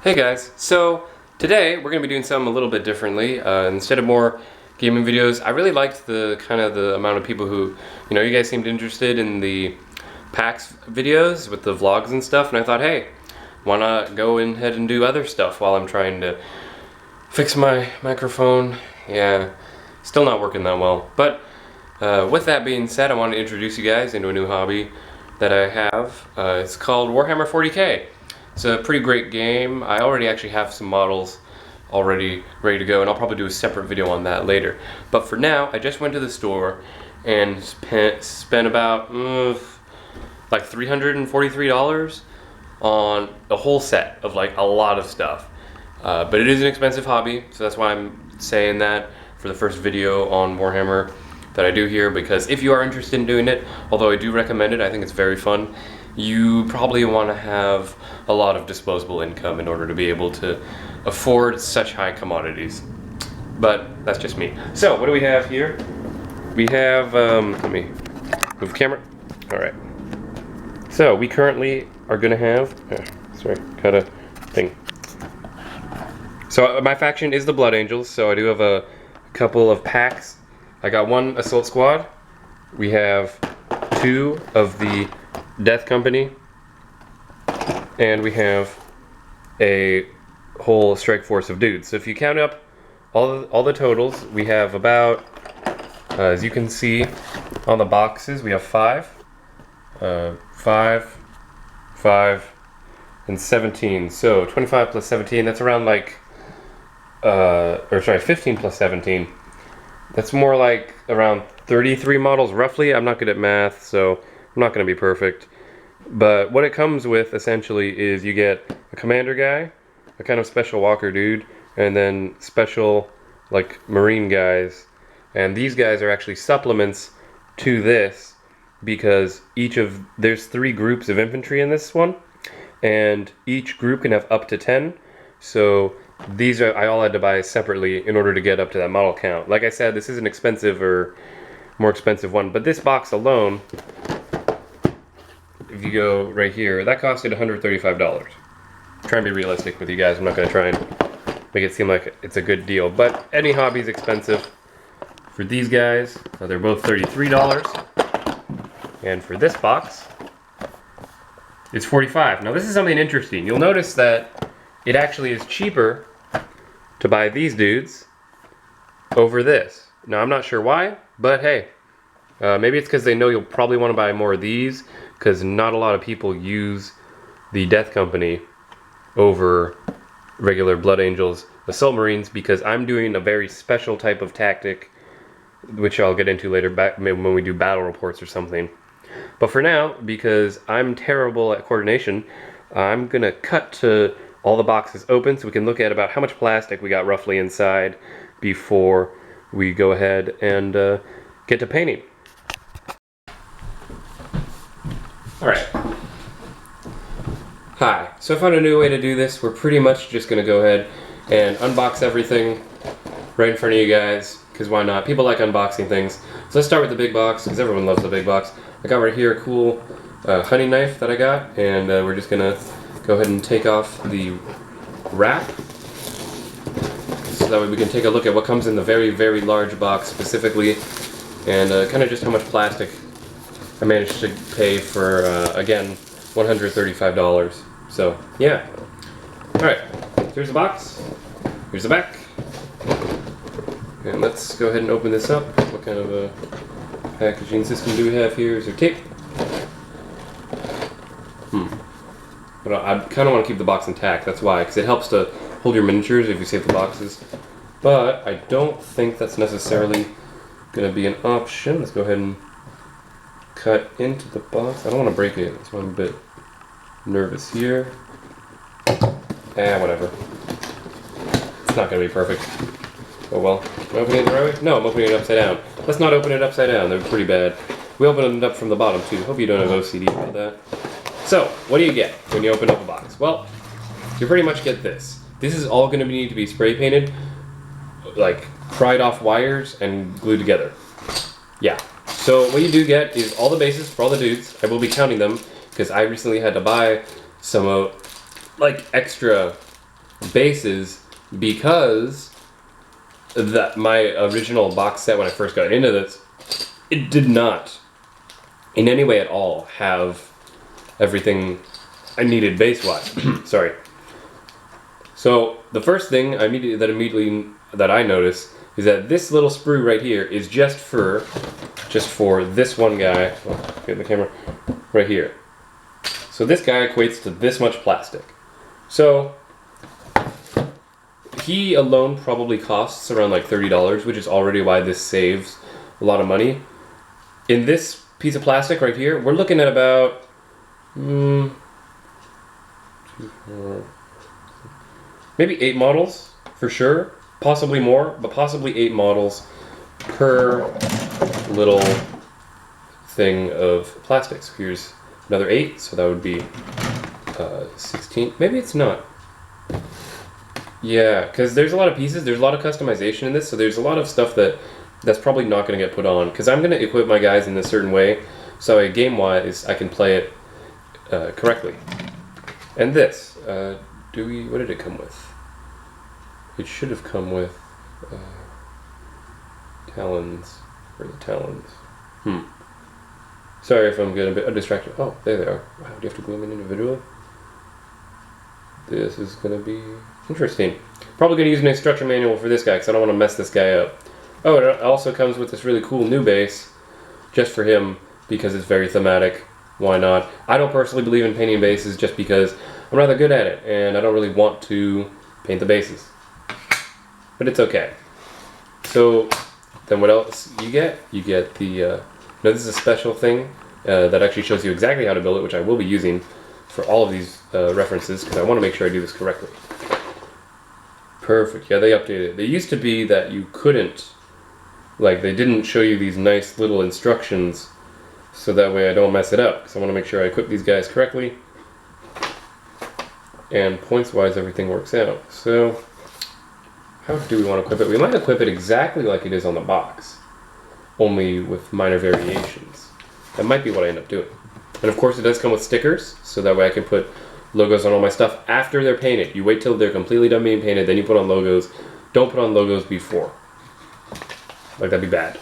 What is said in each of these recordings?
Hey guys, so today we're going to be doing something a little bit differently. Instead of more gaming videos, I really liked the amount of people who, you guys seemed interested in the PAX videos with the vlogs and stuff, and I thought, hey, why not go ahead and do other stuff while I'm trying to fix my microphone. Yeah, still not working that well. But with that being said, I want to introduce you guys into a new hobby that I have. It's called Warhammer 40k. It's a pretty great game. I already actually have some models already ready to go, and I'll probably do a separate video on that later. But for now, I just went to the store and spent about like $343 on a whole set of like a lot of stuff. But it is an expensive hobby, so that's why I'm saying that for the first video on Warhammer that I do here, because if you are interested in doing it, although I do recommend it, I think it's very fun, you probably want to have a lot of disposable income in order to be able to afford such high commodities. But that's just me. So what do we have here? We have, let me move the camera. All right. So we currently are gonna have, cut a thing. So my faction is the Blood Angels, so I do have a couple of packs. I got one Assault Squad. We have two of the Death Company, and we have a whole strike force of dudes. So if you count up all the totals, we have about, as you can see on the boxes, we have five, and 17. So 25 plus 17, that's around like, 15 plus 17. That's more like around 33 models roughly. I'm not good at math, so I'm not going to be perfect. But what it comes with essentially is you get a commander guy, a kind of special walker dude, and then special like marine guys. And these guys are actually supplements to this, because there's 3 groups of infantry in this one, and each group can have up to 10. So these I all had to buy separately in order to get up to that model count. Like I said, this is an expensive or more expensive one, but this box alone, if you go right here, that costed $135. Try and be realistic with you guys. I'm not going to try and make it seem like it's a good deal, but any hobby is expensive. For these guys, they're both $33, and for this box, it's $45. Now this is something interesting. You'll notice that it actually is cheaper to buy these dudes over this. Now I'm not sure why, but hey, maybe it's because they know you'll probably want to buy more of these, because not a lot of people use the Death Company over regular Blood Angels Assault Marines, because I'm doing a very special type of tactic, which I'll get into later maybe when we do battle reports or something. But for now, because I'm terrible at coordination, I'm gonna cut to all the boxes open so we can look at about how much plastic we got roughly inside before we go ahead and get to painting. Alright. Hi. So I found a new way to do this. We're pretty much just going to go ahead and unbox everything right in front of you guys, because why not? People like unboxing things. So let's start with the big box, because everyone loves the big box. I got right here a cool hunting knife that I got, and we're just going to go ahead and take off the wrap, so that way we can take a look at what comes in the very, very large box specifically, and kind of just how much plastic I managed to pay for, again, $135. So, yeah. Alright, here's the box. Here's the back. And let's go ahead and open this up. What kind of a packaging system do we have here? Is there tape? But I kind of want to keep the box intact, that's why, because it helps to hold your miniatures if you save the boxes. But I don't think that's necessarily going to be an option. Let's go ahead and cut into the box. I don't want to break it, that's why I'm a bit nervous here. Whatever. It's not going to be perfect. Oh well. Am I opening it the right way? No, I'm opening it upside down. Let's not open it upside down, they're pretty bad. We opened it up from the bottom too. Hope you don't have OCD about that. So, what do you get when you open up a box? Well, you pretty much get this. This is all going to need to be spray painted, like pried off wires and glued together. Yeah. So what you do get is all the bases for all the dudes. I will be counting them, because I recently had to buy some like extra bases because my original box set when I first got into this, it did not in any way at all have everything I needed base-wise. Sorry. So the first thing that I noticed is that this little sprue right here is just for this one guy. Oh, get the camera right here. So this guy equates to this much plastic. So he alone probably costs around like $30, which is already why this saves a lot of money. In this piece of plastic right here, we're looking at about maybe 8 models for sure, possibly more, but possibly 8 models per little thing of plastic. So here's another 8, so that would be 16. Maybe it's not. Yeah, because there's a lot of pieces, there's a lot of customization in this, so there's a lot of stuff that's probably not going to get put on, because I'm going to equip my guys in a certain way, so game-wise I can play it correctly. And this, what did it come with? It should have come with talons. Where are the talons? Sorry if I'm getting a bit distracted. Oh, there they are. Wow, do you have to glue them in individually? This is going to be interesting. Probably going to use an instruction manual for this guy because I don't want to mess this guy up. Oh, it also comes with this really cool new base just for him because it's very thematic. Why not? I don't personally believe in painting bases just because I'm rather good at it and I don't really want to paint the bases. But it's okay. So then what else you get? You get the, this is a special thing that actually shows you exactly how to build it, which I will be using for all of these references because I want to make sure I do this correctly. Perfect. Yeah, they updated it. They used to be that you couldn't, like they didn't show you these nice little instructions so that way I don't mess it up because I want to make sure I equip these guys correctly and points wise everything works out. So how do we want to equip it? We might equip it exactly like it is on the box, only with minor variations. That might be what I end up doing. And of course it does come with stickers, so that way I can put logos on all my stuff after they're painted. You wait till they're completely done being painted, then you put on logos. Don't put on logos before. Like that'd be bad.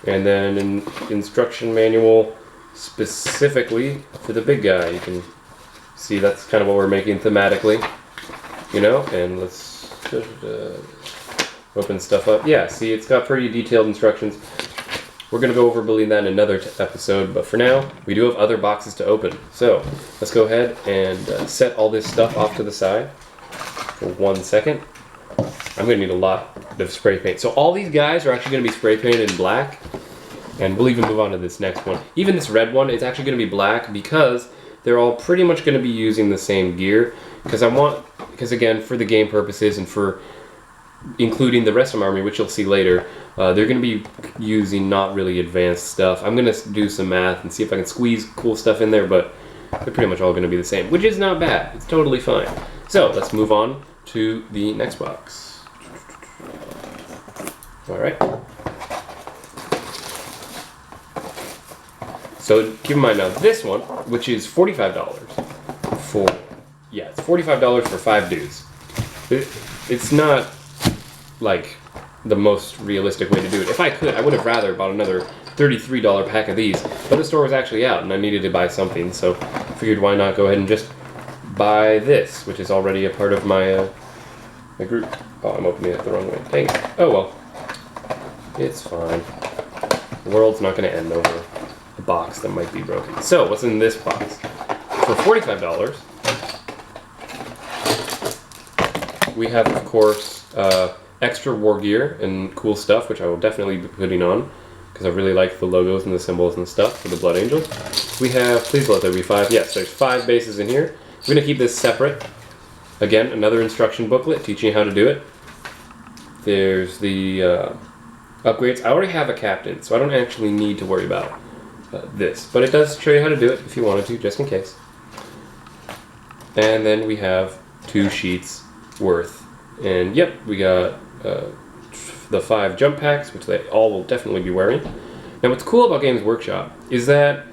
And then an instruction manual specifically for the big guy. You can see that's kind of what we're making thematically, you know, and let's open stuff up. Yeah, see, it's got pretty detailed instructions. We're going to go over building that in another episode, but for now, we do have other boxes to open. So, let's go ahead and set all this stuff off to the side for 1 second. I'm going to need a lot of spray paint. So all these guys are actually going to be spray painted in black, and we'll even move on to this next one. Even this red one, it's actually going to be black because they're all pretty much going to be using the same gear. Because again, for the game purposes and for including the rest of my army, which you'll see later, they're going to be using not really advanced stuff. I'm going to do some math and see if I can squeeze cool stuff in there, but they're pretty much all going to be the same, which is not bad. It's totally fine. So let's move on to the next box. All right. So keep in mind now, this one, which is $45 for, yeah, it's $45 for 5 dudes. It's not like the most realistic way to do it. If I could, I would have rather bought another $33 pack of these, but the store was actually out and I needed to buy something, so I figured why not go ahead and just buy this, which is already a part of my my group. Oh, I'm opening it the wrong way. Dang it. Oh well. It's fine. The world's not going to end over a box that might be broken. So, what's in this box? For $45, we have, of course, extra war gear and cool stuff, which I will definitely be putting on, because I really like the logos and the symbols and stuff for the Blood Angels. We have, please let there be 5. Yes, there's 5 bases in here. We're going to keep this separate. Again, another instruction booklet teaching you how to do it. There's the upgrades. I already have a captain, so I don't actually need to worry about this. But it does show you how to do it if you wanted to, just in case. And then we have 2 sheets worth. And yep, we got the 5 jump packs, which they all will definitely be wearing. Now what's cool about Games Workshop is that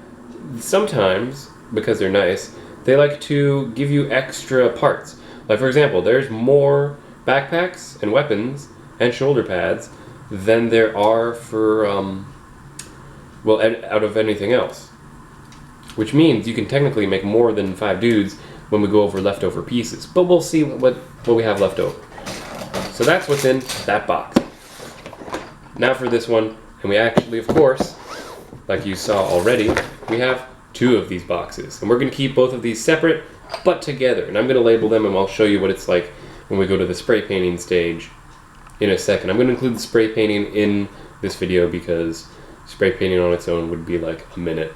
sometimes, because they're nice, they like to give you extra parts. Like for example, there's more backpacks and weapons and shoulder pads than there are for, well, out of anything else. Which means you can technically make more than 5 dudes when we go over leftover pieces. But we'll see what we have left over. So that's what's in that box. Now for this one, and we actually, of course, like you saw already, we have 2 of these boxes. And we're going to keep both of these separate, but together. And I'm going to label them, and I'll show you what it's like when we go to the spray painting stage in a second. I'm going to include the spray painting in this video because spray painting on its own would be like a minute,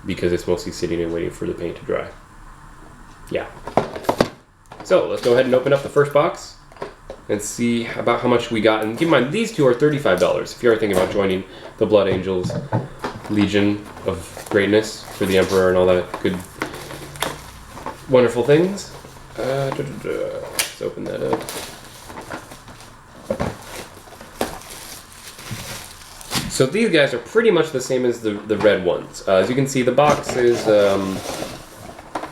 because it's mostly sitting and waiting for the paint to dry. Yeah. So let's go ahead and open up the first box and see about how much we got. And keep in mind, these 2 are $35 if you are thinking about joining the Blood Angels Legion of Greatness for the Emperor and all that good, wonderful things. Let's open that up. So these guys are pretty much the same as the red ones. As you can see, the box is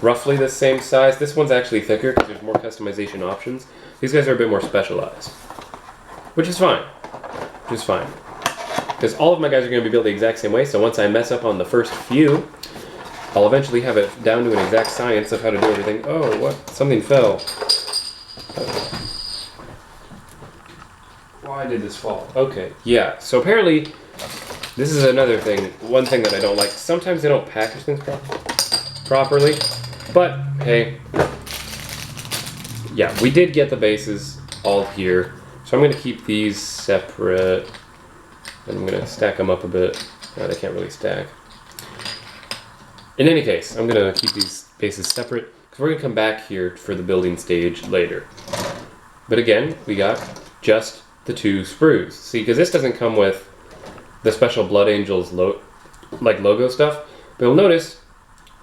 roughly the same size. This one's actually thicker because there's more customization options. These guys are a bit more specialized, which is fine. Which is fine. Because all of my guys are going to be built the exact same way, so once I mess up on the first few, I'll eventually have it down to an exact science of how to do everything. Oh, what? Something fell. Why did this fall? Okay, yeah. So apparently, this is another thing, one thing that I don't like. Sometimes they don't package things properly, but hey, yeah, we did get the bases all here. So I'm going to keep these separate, and I'm going to stack them up a bit. No, they can't really stack. In any case, I'm going to keep these bases separate, because we're going to come back here for the building stage later. But again, we got just the 2 sprues. See, because this doesn't come with the special Blood Angels logo stuff, but you'll notice,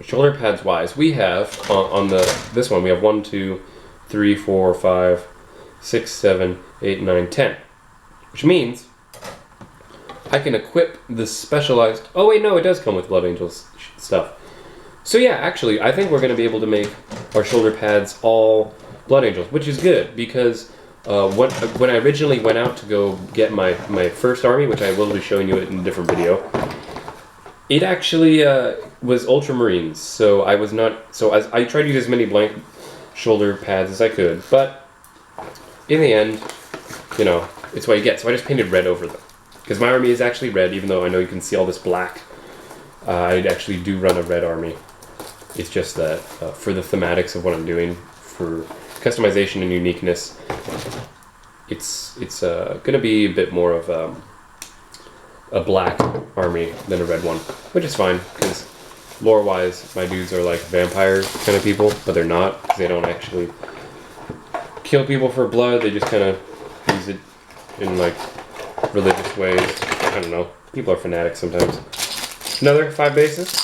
shoulder pads wise, we have on this one we have 1, 2, 3, 4, 5, 6, 7, 8, 9, 10, which means I can equip the specialized. Oh wait, no, it does come with Blood Angels stuff. So yeah, actually, I think we're going to be able to make our shoulder pads all Blood Angels, which is good because when I originally went out to go get my first army, which I will be showing you in a different video, it actually was Ultramarines, so I was not. So I tried to use as many blank shoulder pads as I could, but in the end, you know, it's what you get. So I just painted red over them because my army is actually red, even though I know you can see all this black. I actually do run a red army. It's just that for the thematics of what I'm doing, for customization and uniqueness, it's going to be a bit more of a black army than a red one, which is fine because lore-wise, my dudes are like vampire kind of people, but they're not because they don't actually kill people for blood. They just kind of use it in like religious ways. I don't know. People are fanatics sometimes. Another 5 bases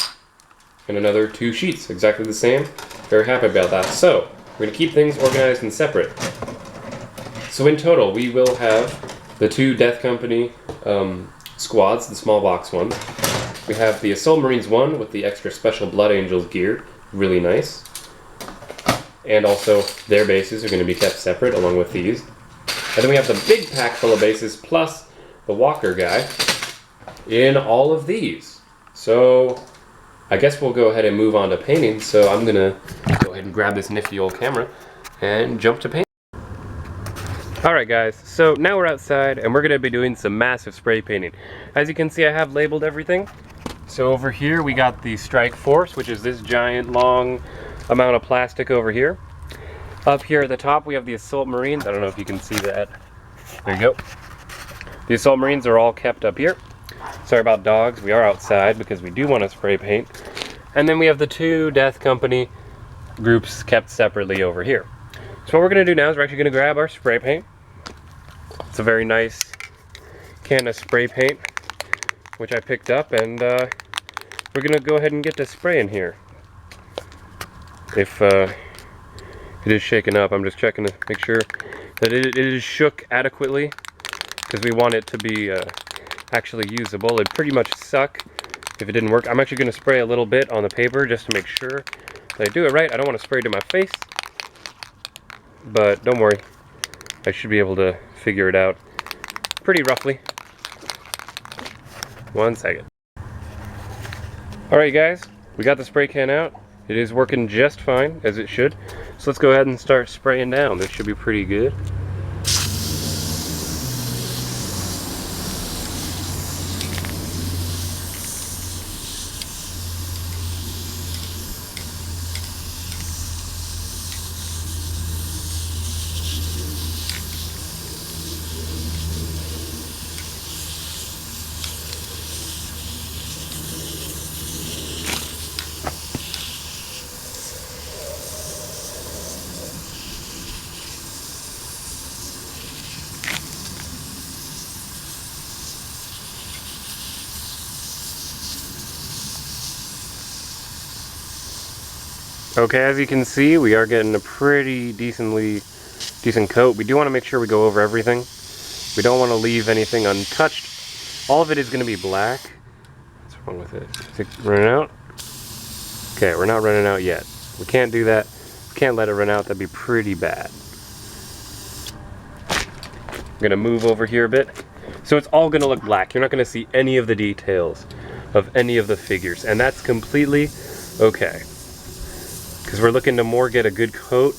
and another 2 sheets, exactly the same. Very happy about that. So we're going to keep things organized and separate. So in total, we will have the 2 Death Company squads, the small box ones. We have the Assault Marines 1 with the extra special Blood Angels gear, really nice. And also their bases are going to be kept separate along with these. And then we have the big pack full of bases plus the Walker guy in all of these. So I guess we'll go ahead and move on to painting. So I'm going to go ahead and grab this nifty old camera and jump to paint. Alright guys, so now we're outside and we're going to be doing some massive spray painting. As you can see, I have labeled everything. So over here we got the Strike Force, which is this giant long amount of plastic over here. Up here at the top we have the Assault Marines. I don't know if you can see that. There you go. The Assault Marines are all kept up here. Sorry about dogs, we are outside because we do want to spray paint. And then we have the 2 Death Company groups kept separately over here. So what we're going to do now is we're actually going to grab our spray paint. It's a very nice can of spray paint, which I picked up, and we're going to go ahead and get to spraying here. If it is shaken up, I'm just checking to make sure that it is shook adequately, because we want it to be actually usable. It'd pretty much suck if it didn't work. I'm actually going to spray a little bit on the paper just to make sure that I do it right. I don't want to spray to my face. but don't worry. I should be able to figure it out pretty roughly. 1 second. Alright guys, we got the spray can out. It is working just fine, as it should. So let's go ahead and start spraying down. This should be pretty good. Okay, as you can see, we are getting a pretty decent coat. We do want to make sure we go over everything. We don't want to leave anything untouched. All of it is going to be black. What's wrong with it? Is it running out? Okay, we're not running out yet. We can't do that. We can't let it run out. That'd be pretty bad. I'm going to move over here a bit. So it's all going to look black. You're not going to see any of the details of any of the figures. And that's completely okay. Because we're looking to more get a good coat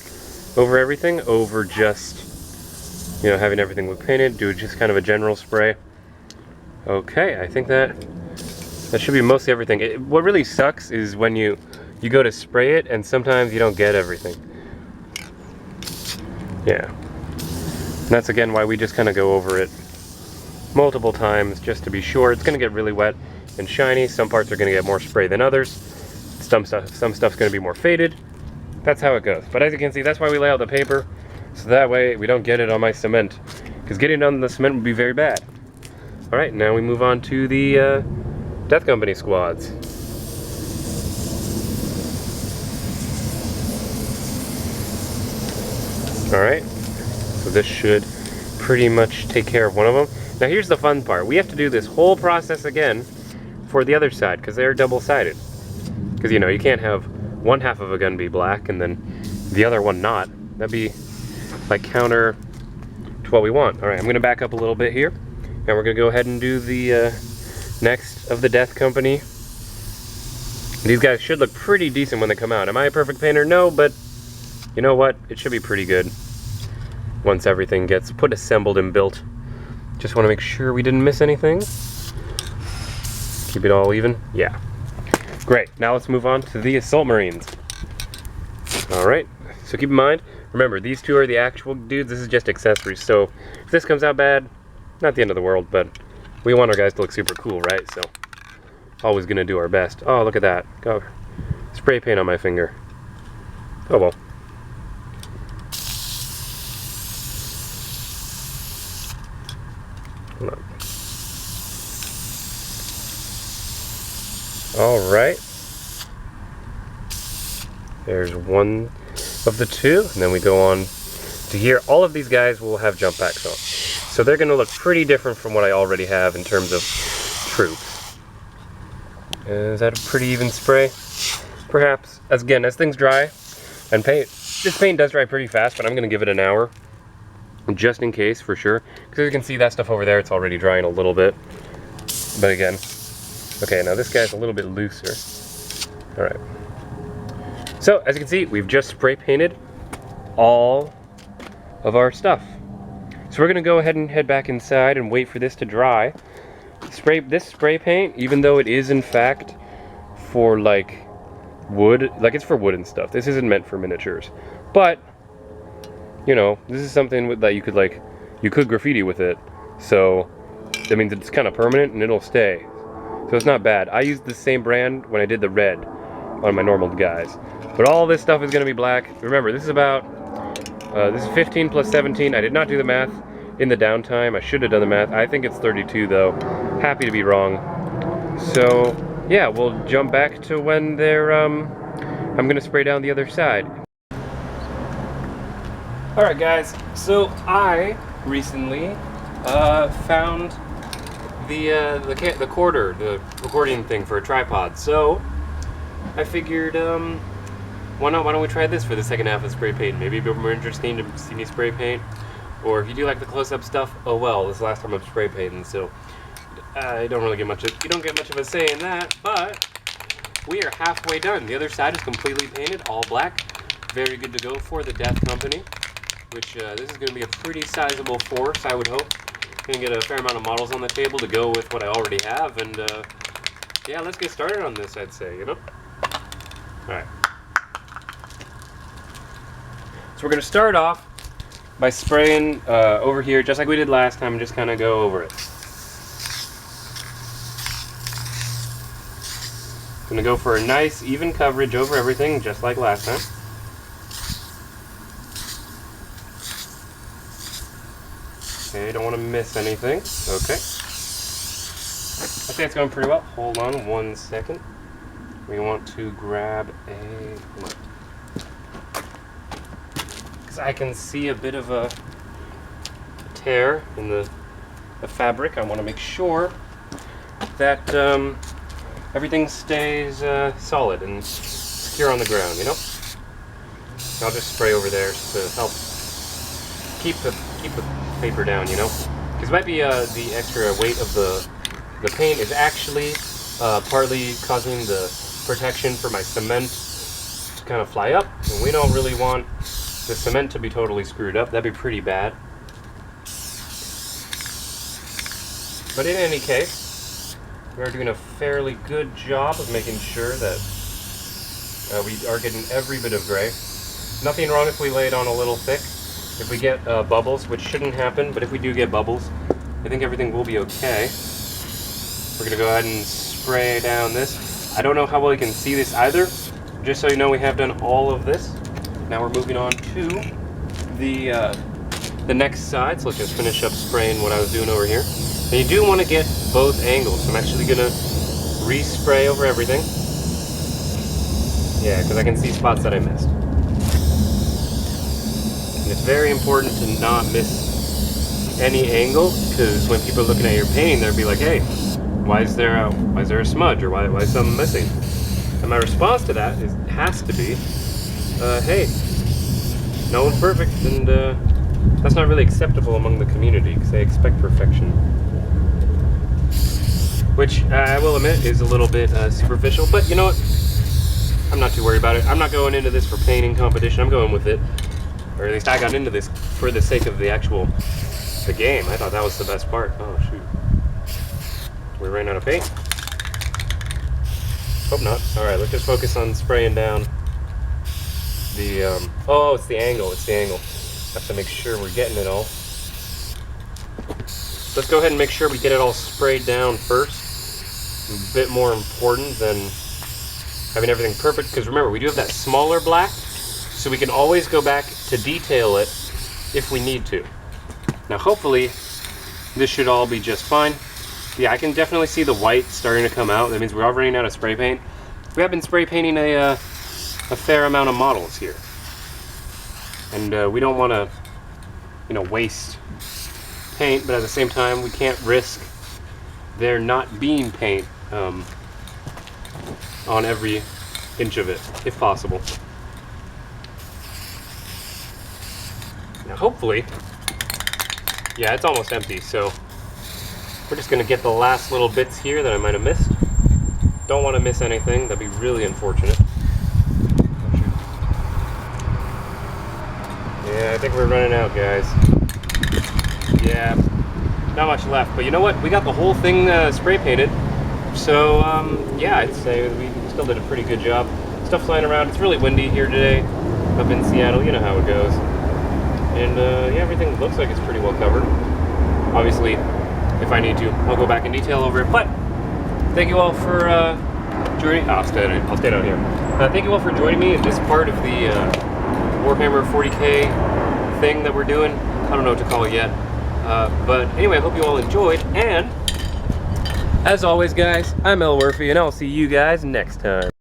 over everything, over just, you know, having everything look painted, do just kind of a general spray. Okay, I think that should be mostly everything. What really sucks is when you go to spray it and sometimes you don't get everything. Yeah. And that's again why we just kind of go over it multiple times just to be sure. It's going to get really wet and shiny. Some parts are going to get more spray than others. Some stuff's going to be more faded. That's how it goes. But as you can see, that's why we lay out the paper, so that way we don't get it on my cement, because getting it on the cement would be very bad. All right, now we move on to the Death Company squads. All right, so this should pretty much take care of one of them. Now here's the fun part. We have to do this whole process again for the other side, because they're double-sided. Because, you know, you can't have one half of a gun be black and then the other one not. That'd be like counter to what we want. All right, I'm going to back up a little bit here, and we're going to go ahead and do the next of the Death Company. These guys should look pretty decent when they come out. Am I a perfect painter? No, but you know what? It should be pretty good once everything gets assembled and built. Just want to make sure we didn't miss anything. Keep it all even. Yeah. Great, now let's move on to the Assault Marines. Alright, so keep in mind, remember, these two are the actual dudes, this is just accessories, so if this comes out bad, not the end of the world, but we want our guys to look super cool, right? So, always gonna do our best. Oh, look at that. Go. Spray paint on my finger. Oh well. Hold on. Alright, there's one of the two, and then we go on to here. All of these guys will have jump packs on, so they're going to look pretty different from what I already have in terms of troops. Is that a pretty even spray? Perhaps. As things dry and paint, this paint does dry pretty fast, but I'm going to give it an hour, just in case, for sure. Because as you can see, that stuff over there, it's already drying a little bit, but again. Okay, now this guy's a little bit looser. Alright. So, as you can see, we've just spray painted all of our stuff. So we're going to go ahead and head back inside and wait for this to dry. This spray paint, even though it is in fact for like wood, like it's for wood and stuff. This isn't meant for miniatures. But, you know, this is something that you could graffiti with it. So, that means it's kind of permanent and it'll stay. So it's not bad. I used the same brand when I did the red on my normal guys. But all this stuff is going to be black. Remember, this is about, this is 15 plus 17. I did not do the math in the downtime. I should have done the math. I think it's 32 though. Happy to be wrong. So, yeah, we'll jump back to when they're, I'm going to spray down the other side. Alright guys, so I recently found the quarter, the recording thing for a tripod. So I figured why not? Why don't we try this for the second half of spray paint? Maybe a bit more interesting to see me spray paint. Or if you do like the close-up stuff, oh well, this is the last time I'm spray painting, so I don't really get much. You don't get much of a say in that. But we are halfway done. The other side is completely painted, all black. Very good to go for the Death Company. Which this is going to be a pretty sizable force, I would hope. Going to get a fair amount of models on the table to go with what I already have, and yeah, let's get started on this, I'd say, you know? Alright. So we're going to start off by spraying over here, just like we did last time, and just kind of go over it. Going to go for a nice, even coverage over everything, just like last time. Okay, don't want to miss anything. Okay. I think it's going pretty well. Hold on 1 second. We want to grab a... because I can see a bit of a tear in the fabric. I want to make sure that everything stays solid and secure on the ground, you know? I'll just spray over there to help keep the paper down, you know, because it might be the extra weight of the paint is actually partly causing the protection for my cement to kind of fly up, and we don't really want the cement to be totally screwed up. That'd be pretty bad. But in any case, we're doing a fairly good job of making sure that we are getting every bit of gray. Nothing wrong if we lay it on a little thick. If we get bubbles, which shouldn't happen, but if we do get bubbles, I think everything will be okay. We're going to go ahead and spray down this. I don't know how well you can see this either. Just so you know, we have done all of this. Now we're moving on to the next side. So let's just finish up spraying what I was doing over here. And you do want to get both angles. So I'm actually going to respray over everything. Yeah, because I can see spots that I missed. And it's very important to not miss any angle, because when people are looking at your painting, they'll be like, hey, why is there a smudge, or why is something missing? And my response to that has to be, hey, no one's perfect, and that's not really acceptable among the community, because they expect perfection. Which, I will admit, is a little bit superficial, but you know what? I'm not too worried about it. I'm not going into this for painting competition. I'm going with it. Or at least I got into this for the sake of the game. I thought that was the best part. Oh, shoot. We ran out of paint? Hope not. Alright, let's just focus on spraying down the, oh, it's the angle. It's the angle. Have to make sure we're getting it all. Let's go ahead and make sure we get it all sprayed down first. A bit more important than having everything perfect, because remember, we do have that smaller black, so we can always go back to detail it if we need to. Now hopefully this should all be just fine. Yeah, I can definitely see the white starting to come out. That means we're all running out of spray paint. We have been spray painting a fair amount of models here. And we don't want to, you know, waste paint, but at the same time we can't risk there not being paint on every inch of it, if possible. Now hopefully, yeah, it's almost empty, so we're just going to get the last little bits here that I might have missed. Don't want to miss anything, that'd be really unfortunate. Yeah, I think we're running out, guys. Yeah, not much left, but you know what? We got the whole thing spray painted, so yeah, I'd say we still did a pretty good job. Stuff flying around. It's really windy here today up in Seattle, you know how it goes. And yeah, everything looks like it's pretty well covered. Obviously, if I need to, I'll go back in detail over it. But thank you all for joining. I'll stay down here. Thank you all for joining me in this part of the Warhammer 40k thing that we're doing. I don't know what to call it yet. But anyway, I hope you all enjoyed. And as always, guys, I'm Elwirfy, and I'll see you guys next time.